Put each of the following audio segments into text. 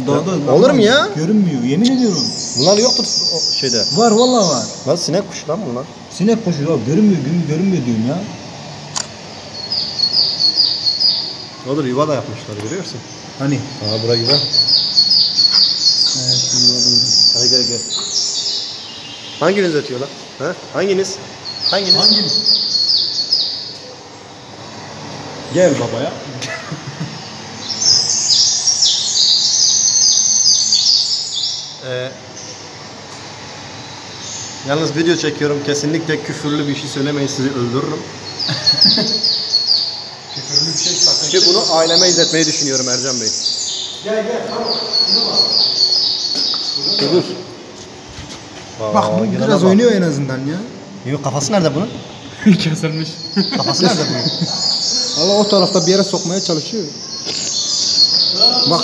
Dağda Olur mu ya? Görünmüyor, yemin ediyorum. Bunlar yoktur o şeyde. Var vallahi var. Lan sinek kuşu lan bunlar. Sinek koşuyor abi, görünmüyor diyorum ya. Olur, yuva da yapmışlar, görüyorsun. Hani? Aa, bura güzel. Evet, yuva doğru. Hadi gel. Hanginiz ötüyor lan? Ha? Hanginiz? Gel babaya. Yalnız video çekiyorum. Kesinlikle küfürlü bir şey söylemeyin, sizi öldürürüm. Küfürlü bir şey sakın. Çünkü bunu aileme izletmeyi düşünüyorum Ercan Bey. Gel tamam. Dur. Bak bu biraz oynuyor en azından ya. Yok, kafası nerede bunun? Kesilmiş. Kafası nerede bunun? Allah o tarafta bir yere sokmaya çalışıyor. Bak.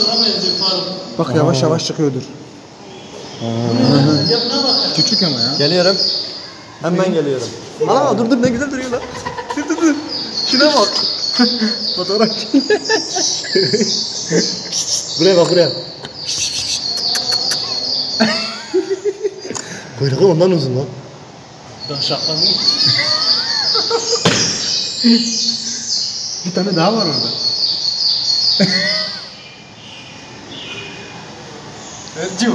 Bak yavaş çıkıyordur. Küçük ama ya. Geliyorum. Hemen geliyorum. Aa, dur ne güzel duruyor lan. Dur. Şuna bak. Fotoğraf. Buraya bak, buraya. Kuyruğu ondan uzun lan. Daha şaklanıyor. Bir tane daha var orada. Ercü.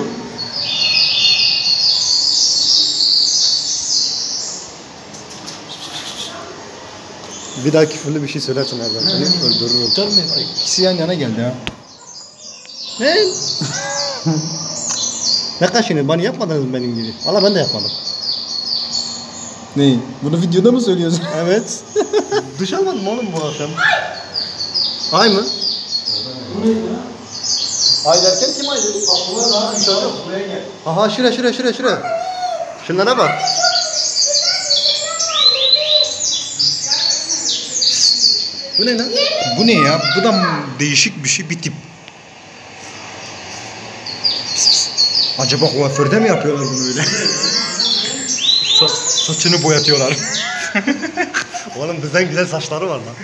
Bir daha küfürlü bir şey söylersen Ercan seni öldürürüm. İkisi yan yana geldi ha. Ne? Ne kaşını? Bana yapmadınız mı benim gibi? Valla ben de yapmadım. Ne? Bunu videoda mı söylüyorsun? Evet. Duş almadım oğlum bu akşam. Ay mı? Bu neydi ya? Ay derken kim ay dedi? Bak buna daha bir çocuk. Buraya gel. Aha, şuraya. Şunlara bak. Bu ne lan? Bu ne ya? Bu da değişik bir şey, bir tip. Acaba kuaförde mi yapıyorlar bunu öyle? Saçını boyatıyorlar. Oğlum bizden güzel saçları var lan.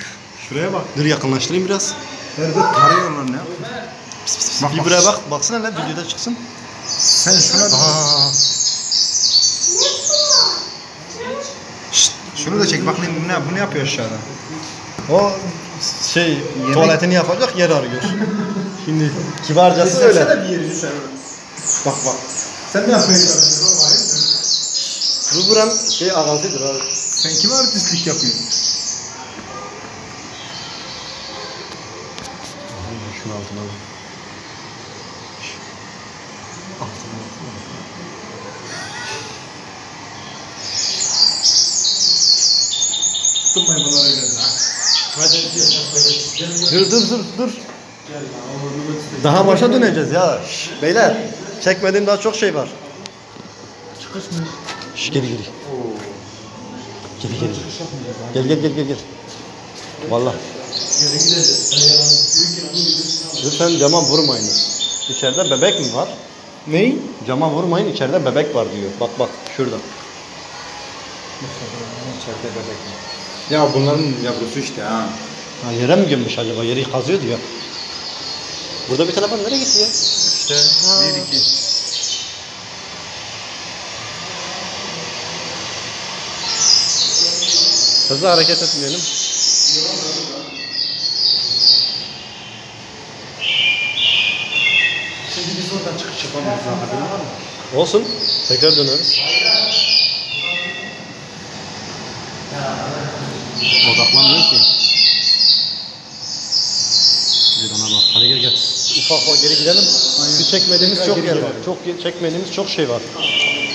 Şuraya bak. Dur yakınlaştırayım biraz. Nerede tarıyorlar ne? Bak, Bir buraya bak. Baksana lan, videoda çıksın. Sen şuna Aa. Şşt, şunu da çek bak bu ne yapıyor aşağıda? O tuvaletini yapacak yer arıyor. Şimdi kibarcası söyle. Bir yerini sen. Bak. Sen ne yapıyorsun? Bu buram ağzıdır abi. Sen kime artistlik yapıyorsun? Şunun altına bak. Tutmayın bunlar öyledir ha. Dur. Daha başa döneceğiz ya. Beyler, çekmediğim daha çok şey var. Çıkışmış. Gel. Gel. Vallahi. Lütfen cama vurmayınız. İçeride bebek mi var? Ney? Cama vurmayın, içeride bebek var diyor. Bak şurada. İçeride bebek mi? Ya bunların yavrusu işte ha. Ha, yere mi gömmüş acaba? Yeri kazıyor diyor. Burada bir telefon nereye gitti ya? İşte 1-2. Hızlı hareket etmeyelim. Şimdi biz oradan çıkış yapamayız haberin var mı? Olsun. Tekrar döneriz. Odaklanmıyor ki. Bir ona bak. Hadi gel. Ufak geri gidelim. Çünkü çekmediğimiz çok yer var. Çekmediğimiz çok şey var.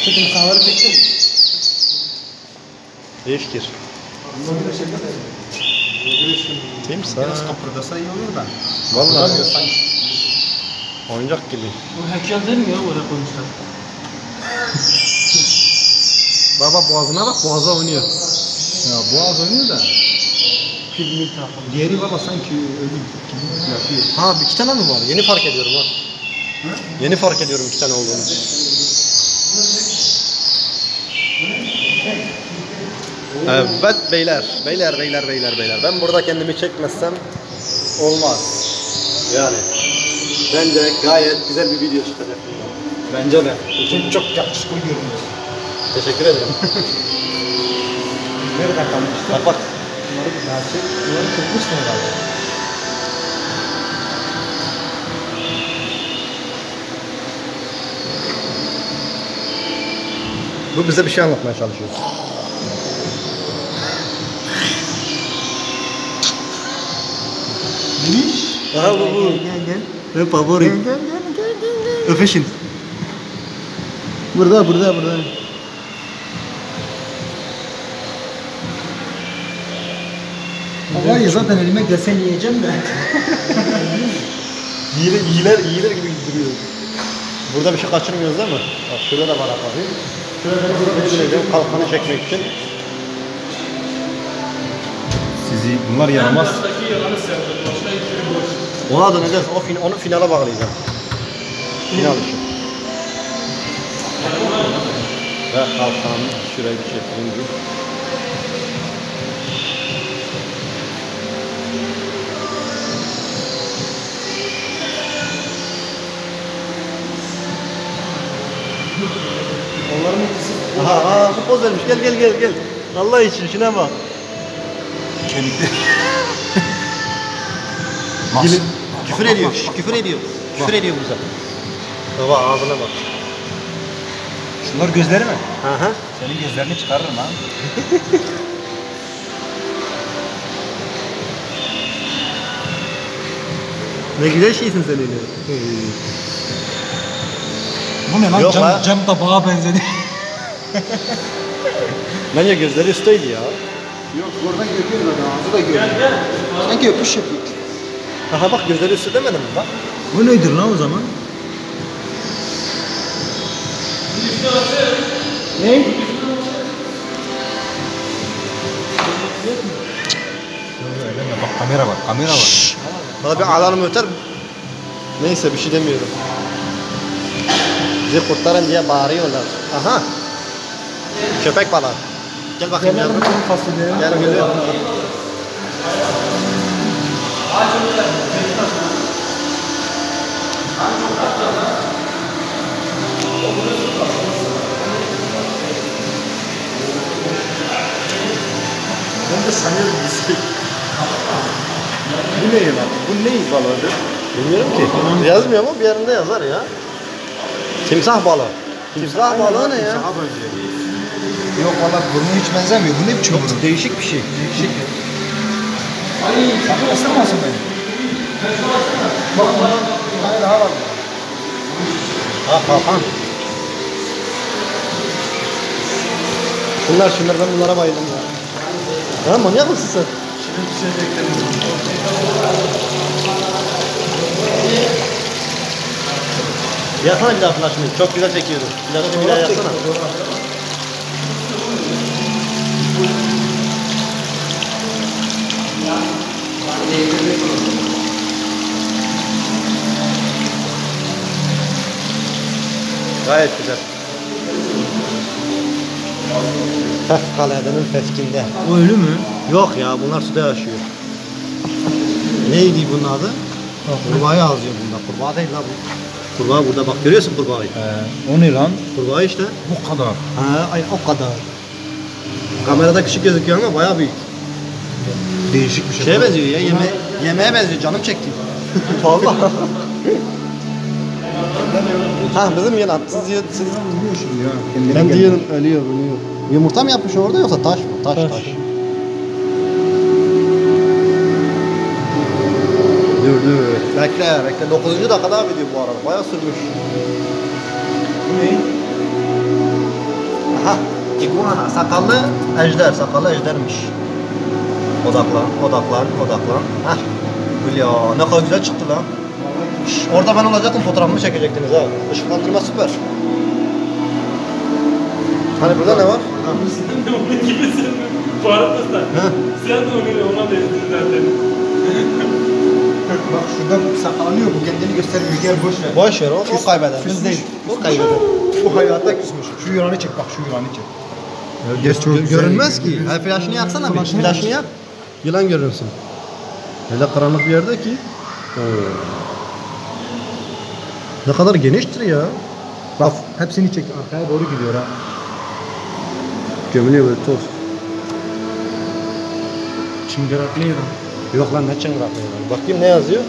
Çünkü insanları çektin mi? Değiştir. Bunlar bir şeyde de. Timsah. Biraz kapırdasa iyi olur da. Vallahi oyuncak gibi. Bu heykel değil mi ya oraya koymuşlar? Baba boğazına bak, boğaza oynuyor. Ya boğaz oynuyor da. Filmin tarafı. Diğeri baba sanki öyle gibi yapıyor. Ha, iki tane mi var? Yeni fark ediyorum ha. Yeni fark ediyorum iki tane olduğunu. Evet beyler. Ben burada kendimi çekmezsem olmaz. Yani Bence gayet güzel bir video çıkacak. Bence de. Çok yakışıklı görünüyor. Teşekkür ederim. Nerede kalmıştı? Bak bak. Bunları kırmıştın herhalde. Bu bize bir şey anlatmaya çalışıyor. Aha bu. Gel. Ne favori. Gel. Öpeşin. Burada. Var ya zaten elime gelse yiyeceğim de. İyiler gibi duruyor. Burada bir şey kaçırmıyoruz değil mi? Bak şurada da var abi. Şurada bir süreceğim kalkanı çekmek için. Sizi bunlar yaramaz. Baştaki yalanı sevdim. Başka hiçbiri boş. Ona döneceğiz. Onu finale bağlayacağım. Final için. Ve kalkanı şuraya bir çekeyim. Onların ikisi Aha bu poz vermiş. Gel. Allah için şuna bak. kemikli. Küfür ediyor. Küfür ediyor bize. Baba ağzına bak. Şunlar gözleri mi? Aha. Senin gözlerini çıkarırım ha. Ne güzel şeysin sen öyle. Bu ne lan? Yok la. Cam tabağa benzedi. Bence gözleri üstteydi ya. Yok oradan görüyoruz adam. Ağzı da görüyor. Sanki öpüş yapıyor. Aha bak gözleri üstte demedim mi bak. Bu nedir lan o zaman? Ne? Bak kamera var. Bana bir alarm öter. Neyse bir şey demiyorum. Bizi kurtarın diye bağırıyorlar. Aha. Köpek balığı. Gel bakayım yanıma. Gel geliyor. Ben de sanıyorum bizi. Bu ne ya? Bu ne balığıdır? Bilmiyorum ki. Yazmıyor mu? Bir yerinde yazar ya. Timsah balığı. Timsah balığı ne ya? Timsaha benziyor. Yok valla burnu hiç benzemiyor. Bu ne biçim burun? Değişik bir şey. Değişik. Ay sakın ısırmasın beni. Bak bir tane daha var. Ha kalkan. Şunlar ben bunlara bayıldım ya. Ha manyak mısın sen? Yaksana bir daha flaşını. Çok güzel çekiyordu. Bir daha yaksana. Gayet güzel. Fevkaladenin fevkinde. O ölü mü? Yok ya bunlar suda yaşıyor. Neydi bunun adı? Kurbağayı ağzıyor bunlar. Kurbağa değil lan bu. Kurbağa burada bak görüyorsun kurbağayı. O ne lan? Kurbağa işte. Bu kadar. Ha ay o kadar. Kamerada küçük gözüküyor ama bayağı büyük. Değişik bir şey. Şeye benziyor ya yemeğe benziyor canım çekti. Vallahi. Ha bizim yine siz Biliyor şimdi ya. Kendine ben gel. diyorum ölüyor. Yumurta mı yapmış orada yoksa taş mı? Taş. Dur. Bekle. 9. dakikada devam ediyor bu arada. Bayağı sürmüş. Bu ne? Aha. İguana. Sakallı ejdermiş. Odaklan. Hah. Gül ya. Ne kadar güzel çıktı lan. Şş, orada ben olacaktım fotoğrafımı çekecektiniz ha. Işıklandırma süper. Hani burada ne var? Sen de onun gibisin. Farklı sen. Sen de ona benziyorsun zaten. Bak şurada saklanıyor bu kendini göstermiyor. Gel boş ver. Boş ver o kaybeder. Biz değil. O kaybeder. Bu hayatta küsmüş. Şu yılanı çek bak şu yılanı çek. Görünmez ki. Ha, flaşını yaksana bir. Flaşını yak. Yılan görürsün. Öyle karanlık bir yerde ki. Ne kadar geniştir ya. Bak hepsini çek arkaya doğru gidiyor ha. Gömülüyor böyle toz. Çıngıraklıydı. Yok lan ne çıngıraklı ya. Bakayım ne yazıyor?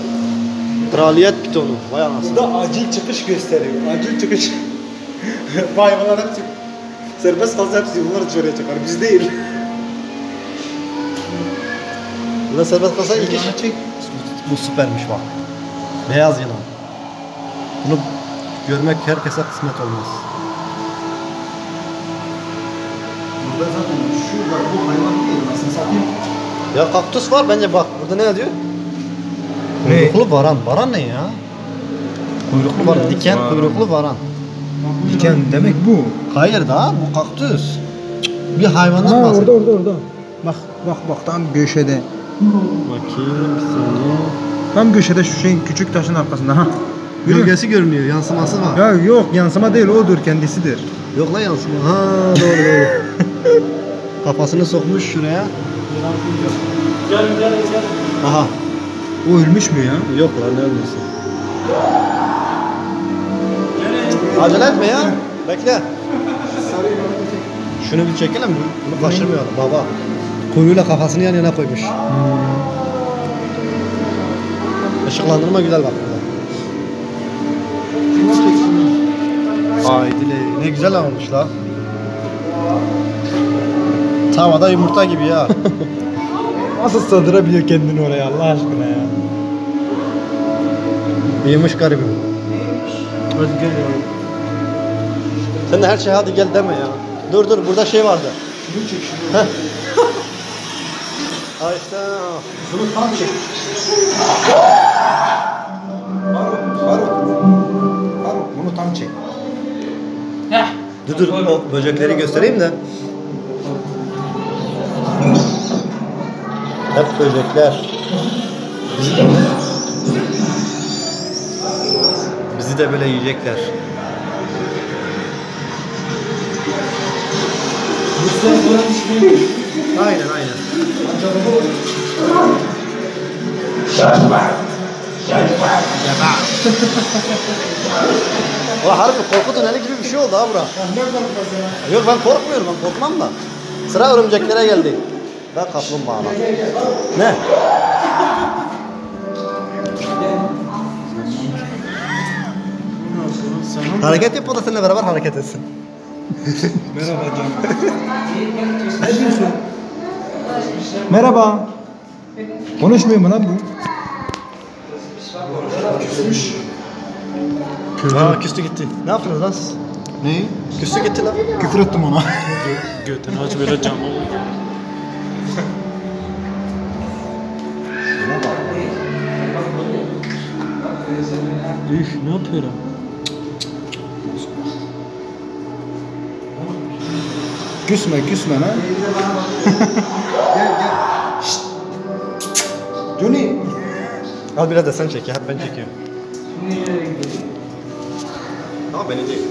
Kraliyet pitonu. Vay anasını. Burada acil çıkış gösteriyor. Acil çıkış. Bu hayvanlar hepsi serbest kalsa hepsi bunlar dışarıya çıkar. Biz değil. Burada serbest kalsa ilk iş. Bu süpermiş bak. Beyaz yılan. Bunu görmek herkese kısmet olmaz. Burada zaten şu var bu hayvan değil. Nasıl satayım? Ya kaktüs var bence bak. Burada ne yazıyor? Ne? Kuyruklu varan. Varan ne ya? Kuyruklu varan. Diken kuyruklu varan. Diken demek bu. Hayır da bu kaktüs. Bir hayvandan Ha bahsediyor. orada. Bak tam köşede. Bakayım bir saniye. Tam köşede şu şeyin küçük taşın arkasında ha. Gölgesi görünüyor, yansıması var. Ya yok yansıma değil odur kendisidir. Yok lan yansıma. Ha doğru. Kafasını sokmuş şuraya. Gel. Aha. O ölmüş mü ya? Yok lan ne ölmüyorsun. Acele etme ya. Bekle. Şunu bir çekelim mi? Bunu kaçırmayalım baba. Kuyruğuyla kafasını yan yana koymuş. Işıklandırma güzel bak burada. Haydi ne güzel olmuş la. Tavada yumurta gibi ya. Nasıl sığdırabiliyor kendini oraya Allah aşkına ya? Büyümüş garibim. Hadi gel ya. Sen de her şey hadi gel deme ya. Dur burada şey vardı. Şunu çek şunu. Ha işte. Şunu tam çek. Faruk bunu tam çek. Dur o böcekleri göstereyim de. Hep böcekler. Bizi de böyle yiyecekler. Aynen. Ulan harbi korku tüneli gibi bir şey oldu ha bura. Yok ben korkmuyorum, ben korkmam da. Sıra örümceklere geldi. Ben kaplumbağalar. Ne? Hareket yap, o da seninle beraber hareket etsin. Merhaba canım. Ne diyorsun? Merhaba. Konuşmuyor mu lan bu? Küsmüş. Aa küstü gitti. Ne yaptınız lan siz? Neyi? Küstü gitti lan. Küfür ettim ona. Götünü aç böyle cam. Üf ne yapıyor ha? Küsme lan. Gel. Şşt. Johnny. Al biraz da sen çek ya, hep ben çekiyorum. Ama beni değil.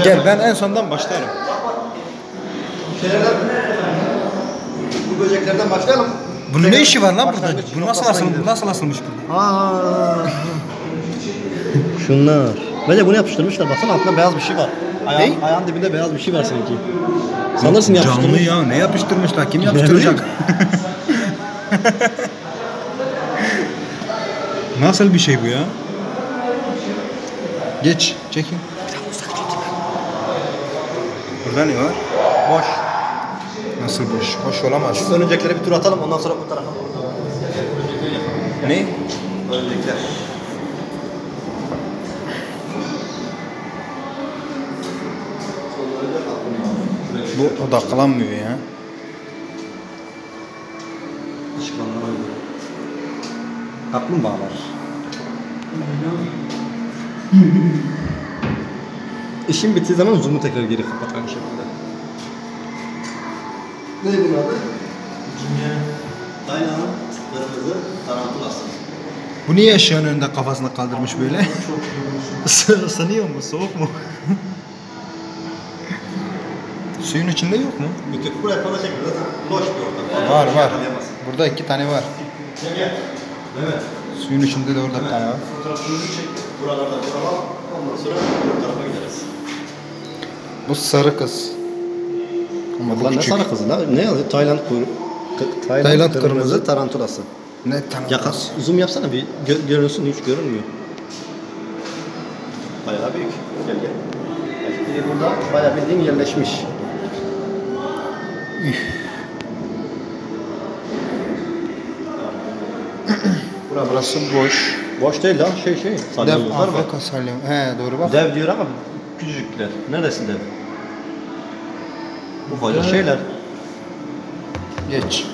Gel ben en sondan başlarım. Bu böceklerden başlayalım. Bunun ne işi var lan burada? Başlangıç Bu noktasına nasıl asılmış burada? Aa. Şunlar. Bence bunu yapıştırmışlar. Baksana altında beyaz bir şey var. Ayağın dibinde beyaz bir şey var sanki. Sanırsın yapıştırmış. Canlı ya ne yapıştırmışlar? Kim yapıştıracak? Nasıl bir şey bu ya? Geç, çekin. Burada ne var? Boş. Nasıl boş? Boş olamaz. Şu örümceklere bir tur atalım, ondan sonra bu tarafa. Ne? Örümcekler. Bu odaklanmıyor ya. Işıklandırma gibi. Kaplumbağalar. İşin bittiği zaman zoom'u tekrar geri kapat aynı şekilde. Ne bunun adı? Aynen. Kırmızı tarantulas. Bu niye ışığın önünde kafasını kaldırmış böyle? Isınıyor mu? Soğuk mu? Suyun içinde yok mu? Bütün buraya falan çekmiyor. Zaten loş bir ortam. Var. Yakalayamazsın. Burada 2 tane var. Gel. Evet. Suyun içinde de orada bir tane var. Fotoğrafınızı çek. Buralarda duralım. Ondan sonra öbür tarafa gideriz. Bu sarı kız. Ama bu Lan ne küçük. sarı kızı lan? Ne yazıyor? Tayland kuyruk. Tayland kırmızı tarantulası. Ne tanım? Yaka zoom yapsana bir görünsün, hiç görünmüyor. Bayağı büyük. Gel gel. Şimdi burada bayağı bildiğin yerleşmiş. Burası boş. Boş değil lan şey. Dev Salyangozlar var. Afrika salyangozu. He doğru bak. Dev diyor ama küçücükler. Neresi dev? Ufacık şeyler. Geç.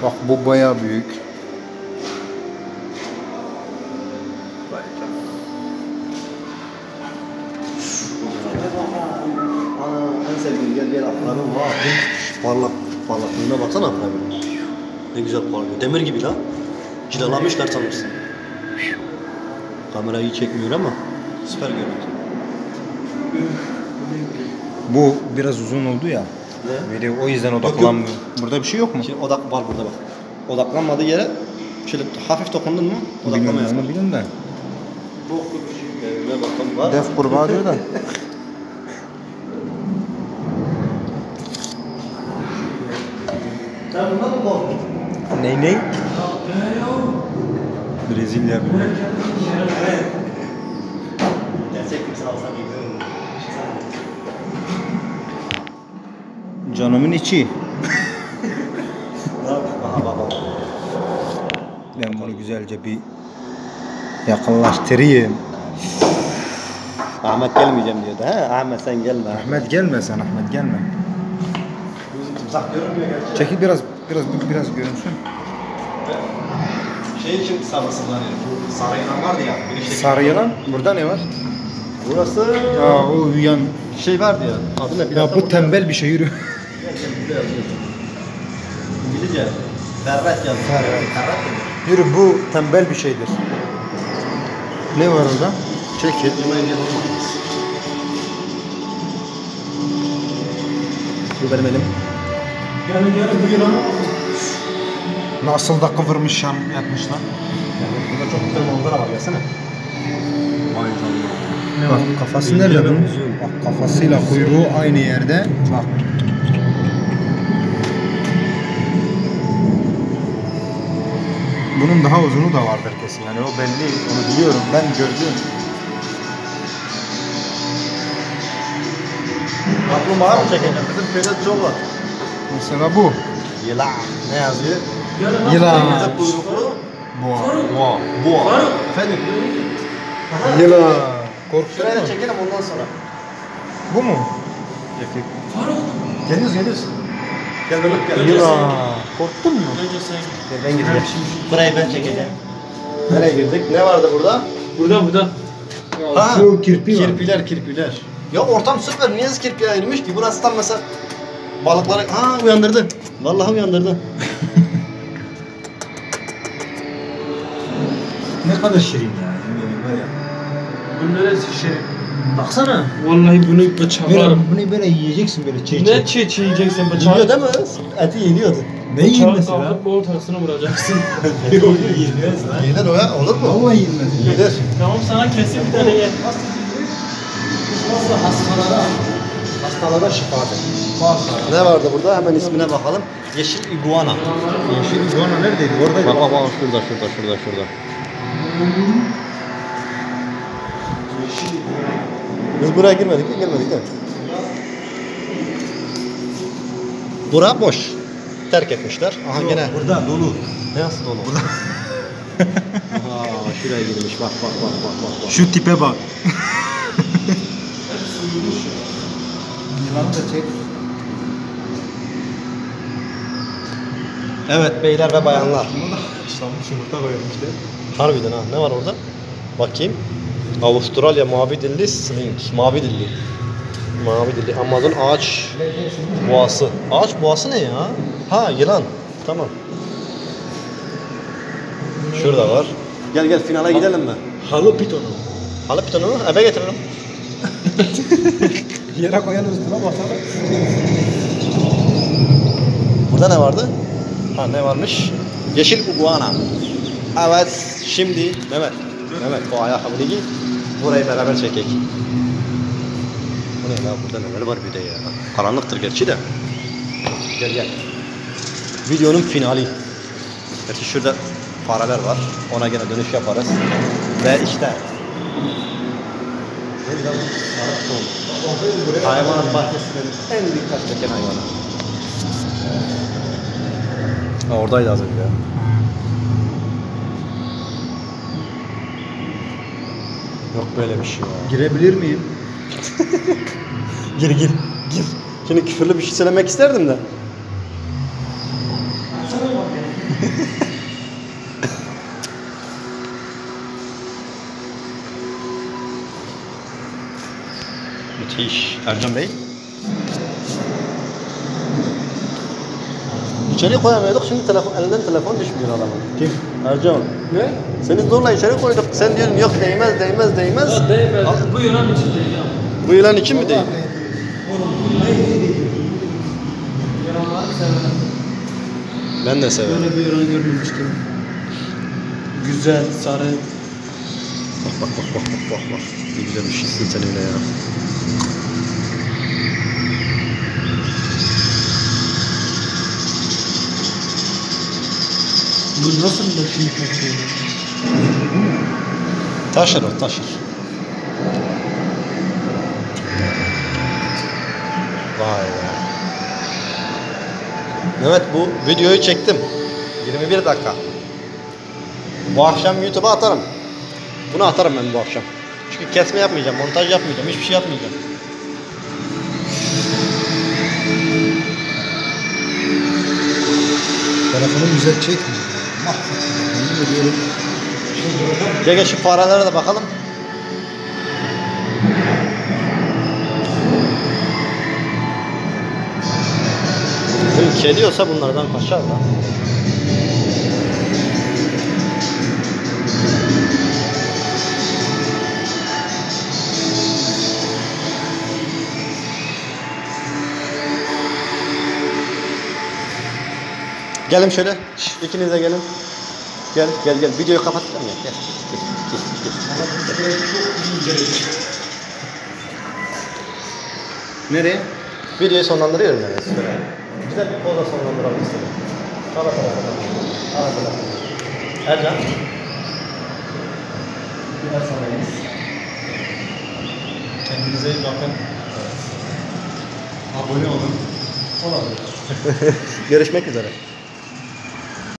Bak bu bayağı büyük. Ana en sevdiğim gel akranım var. Parlaklığına baksana akranım. Ne güzel parlıyor. Demir gibi lan. Cilalamışlar sanırsın. Kamera iyi çekmiyor ama süper görüntü. Bu biraz uzun oldu ya. Ne? Video o yüzden odaklanmıyor. Burada bir şey yok mu? Şimdi odak var burada bak. Odaklanmadığı yere şöyle hafif dokundun mu odaklama Bilmiyorum, yapar. onu bilin de. Evime bakalım var. Dev kurbağa diyor da. Sen bundan mı korktun? Ne? Brezilya bir. Gerçek kimse alsam iyi. Canımın içi. Bak. Ben bunu güzelce bir yakınlaştırayım. Ahmet gelmeyeceğim diyordu. He Ahmet sen gelme. Ahmet gelme sen, Ahmet gelme. Timsah görünmüyor gerçekten. Çekil biraz görünsün. Şey için sabırsızlanıyorum. Bu sarı yılan vardı ya. Girişteki. Sarı yılan. Burada ne var? Burası Aa o uyuyan. şey vardı ya. Adı ne? Bir Ya dakika bu burada. tembel bir şey yürü. Burada yazıyor. İngilizce. Ferret yazıyor. Ferret mi? Yürü bu tembel bir şeydir. Ne var orada? Çekil. Bu benim elim. Gelin bu yılan. Nasıl da kıvırmış şam yapmışlar. Burada çok güzel manzara var gelsene. Bak kafası nerede bunun? Bak kafasıyla kuyruğu aynı yerde. Bak. Bunun daha uzunu da vardır kesin. Yani o belli. Onu biliyorum. Ben gördüm. Kaplumbağa mı çekeceğim? Bizim köyde çok var. Mesela bu. Yılan. Ne yazıyor? Yılan. İngilizce kuyruklu. Boğa. Boğa. Efendim? Yılan. Korkuyor Şuraya da musun? çekelim ondan sonra. Bu mu? Geliyoruz. Gel Mehmet gel. Yılan. Korktun mu? Önce sen. Ben gideceğim. Burayı ben çekeceğim. Nereye girdik? Ne vardı burada? Burada. Ha, Şu kirpi var. Kirpiler. Ya ortam süper. Niye kirpiye ayrılmış ki? Burası tam mesela balıkları... Ha uyandırdı. Vallahi uyandırdı. Ne kadar şirin ya. Bu neresi şey? Baksana. Vallahi bunu bıçaklarım. Bunu böyle yiyeceksin böyle çiğ Ne çiğneyeceksin bıçağı? Yeniyor değil mi? Eti yeniyordu. Ne Bıçağı yenmesi lan? kalkıp ortasına vuracaksın. Yenmez lan. Yenir o ya. Olur mu? Vallahi yenmez. Yenir. Tamam sana kesin bir tane ye. Hastalara şifadır. Ne vardı burada? Hemen ismine bakalım. Yeşil iguana. Yeşil iguana neredeydi? Oradaydı. Bak şurada. Biz buraya girmedik mi? Girmedik değil mi? Bura boş. Terk etmişler. Aha gene. Burada dolu. Ne nasıl dolu? Aa, şuraya girmiş. Bak. Şu tipe bak. Yılanı da çek. Evet beyler ve bayanlar. İslam'ın yumurta koymuşlar. Harbiden ha. Ne var orada? Bakayım. Avustralya mavi dilli Slinks. Mavi dilli. Amazon ağaç boğası. Ağaç boğası ne ya? Ha yılan. Tamam. Şurada var. Gel finale gidelim mi? Halı pitonu. Halı pitonu eve getirelim. Yere koyan üstüne basalım. Burada ne vardı? Ha ne varmış? Yeşil iguana. Evet şimdi Mehmet. Evet, bu ayakkabını giy. Burayı beraber çekek. Bu ne ya? Burada neler var bir de ya? Karanlıktır gerçi de. Gel gel. Videonun finali. Gerçi şurada fareler var. Ona gene dönüş yaparız. Ve işte. Ne güzel bu? Hayvanat bahçesinin en dikkat çeken hayvanı. Ha, oradaydı az önce ya. Yok böyle bir şey ya. Girebilir miyim? Gir gir gir. Şimdi küfürlü bir şey söylemek isterdim de. Müthiş. Ercan Bey. İçeri koyamıyorduk, şimdi elinden telefon düşmüyor adamın. Kim? Ercan. Ne? Seni zorla içeri koyduk. Sen diyorsun yok değmez. Ya değmez. Bu yılan için değil ya. Bu yılan için mi değil? Yılanları severim. Ben de severim. Böyle bir yılan görmemiştim. Güzel, sarı. Bak. Ne güzel bir şeysin sen öyle ya. Bu nasıl da şey kaçıyor? Taşır o, taşır. Vay be. Evet, bu videoyu çektim. 21 dakika. Bu akşam YouTube'a atarım. Bunu atarım ben bu akşam. Çünkü kesme yapmayacağım, montaj yapmayacağım, hiçbir şey yapmayacağım. Telefonu güzel çekmiyor. Mahvettim. Gel şu farelere de bakalım. Şimdi kedi olsa bunlardan kaçar da. Gelin şöyle. İkiniz de gelin. Gel. Videoyu kapatacağım ya. Gel. Nereye? Videoyu sonlandırıyorum yani. Güzel bir poza sonlandıralım istedim. Ara. Ercan. Biraz sonrayız. Kendinize iyi bakın. Abone olun. Görüşmek üzere.